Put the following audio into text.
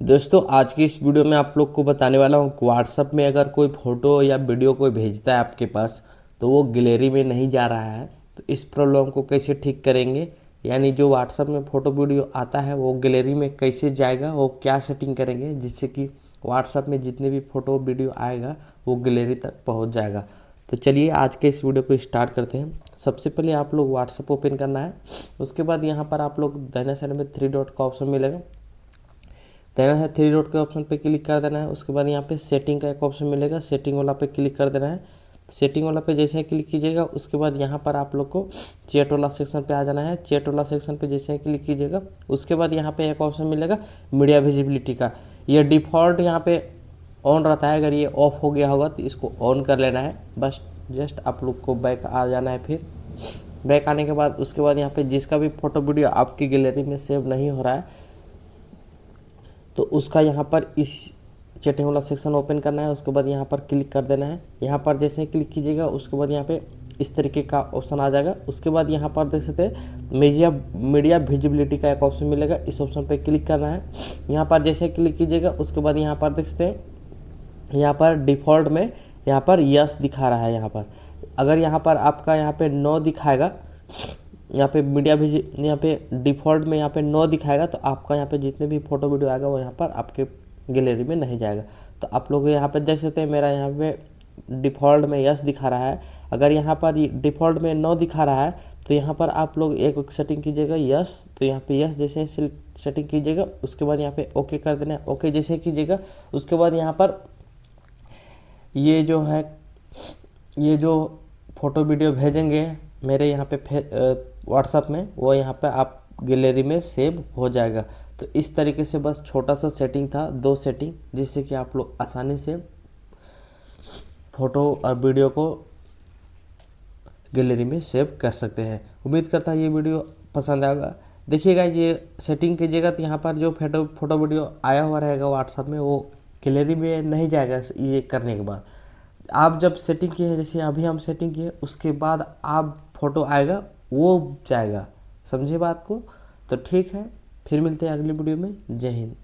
दोस्तों आज की इस वीडियो में आप लोग को बताने वाला हूँ कि व्हाट्सअप में अगर कोई फ़ोटो या वीडियो कोई भेजता है आपके पास तो वो गैलरी में नहीं जा रहा है, तो इस प्रॉब्लम को कैसे ठीक करेंगे। यानी जो व्हाट्सअप में फ़ोटो वीडियो आता है वो गैलरी में कैसे जाएगा, वो क्या सेटिंग करेंगे जिससे कि व्हाट्सअप में जितने भी फ़ोटो वीडियो आएगा वो गैलरी तक पहुँच जाएगा। तो चलिए आज के इस वीडियो को स्टार्ट करते हैं। सबसे पहले आप लोग व्हाट्सअप ओपन करना है। उसके बाद यहाँ पर आप लोग दाहिने साइड में 3 डॉट का ऑप्शन मिलेगा, देना है 3 डॉट के ऑप्शन पे क्लिक कर देना है। उसके बाद यहाँ पे सेटिंग का एक ऑप्शन मिलेगा, सेटिंग वाला पे क्लिक कर देना है। सेटिंग वाला पे जैसे ही क्लिक कीजिएगा उसके बाद यहाँ पर आप लोग को चैट वाला सेक्शन पे आ जाना है। चैट वाला सेक्शन पे जैसे ही क्लिक कीजिएगा उसके बाद यहाँ पे एक ऑप्शन मिलेगा मीडिया विजिबिलिटी का। ये डिफ़ॉल्ट यहाँ पे ऑन रहता है, अगर ये ऑफ हो गया होगा तो इसको ऑन कर लेना है। बस जस्ट आप लोग को बैक आ जाना है। फिर बैक आने के बाद उसके बाद यहाँ पे जिसका भी फोटो वीडियो आपकी गैलरी में सेव नहीं हो रहा है तो उसका यहाँ पर इस चैटिंग वाला सेक्शन ओपन करना है। उसके बाद यहाँ पर क्लिक कर देना है। यहाँ पर जैसे ही क्लिक कीजिएगा उसके बाद यहाँ पे इस तरीके का ऑप्शन आ जाएगा। उसके बाद यहाँ पर देख सकते हैं मीडिया विजिबिलिटी का एक ऑप्शन मिलेगा, इस ऑप्शन पे क्लिक करना है। यहाँ पर जैसे क्लिक कीजिएगा उसके बाद यहाँ पर देख सकते हैं यहाँ पर डिफ़ॉल्ट में यहाँ पर यस दिखा रहा है। यहाँ पर अगर यहाँ पर आपका यहाँ पे नो दिखाएगा, यहाँ पे यहाँ पे डिफ़ॉल्ट में यहाँ पे नो दिखाएगा तो आपका यहाँ पे जितने भी फ़ोटो वीडियो आएगा वो यहाँ पर आपके गैलरी में नहीं जाएगा। तो आप लोग यहाँ पे देख सकते हैं मेरा यहाँ पे डिफ़ॉल्ट में यस दिखा रहा है। अगर यहाँ पर डिफ़ॉल्ट में नो दिखा रहा है तो यहाँ पर आप लोग एक सेटिंग कीजिएगा यस, तो यहाँ पे यस जैसे सेटिंग कीजिएगा उसके बाद यहाँ पे ओके कर देना है। ओके जैसे कीजिएगा उसके बाद यहाँ पर ये जो है ये जो फ़ोटो वीडियो भेजेंगे मेरे यहाँ पे व्हाट्सअप में वो यहाँ पे आप गैलरी में सेव हो जाएगा। तो इस तरीके से बस छोटा सा सेटिंग था, 2 सेटिंग, जिससे कि आप लोग आसानी से फ़ोटो और वीडियो को गैलरी में सेव कर सकते हैं। उम्मीद करता है ये वीडियो पसंद आएगा। देखिएगा ये सेटिंग कीजिएगा तो यहाँ पर जो फोटो वीडियो आया हुआ रहेगा व्हाट्सअप में वो गैलरी में नहीं जाएगा। ये करने के बाद आप जब सेटिंग किए हैं, जैसे अभी हम सेटिंग किए उसके बाद आप फ़ोटो आएगा वो जाएगा। समझे बात को? तो ठीक है, फिर मिलते हैं अगली वीडियो में। जय हिंद।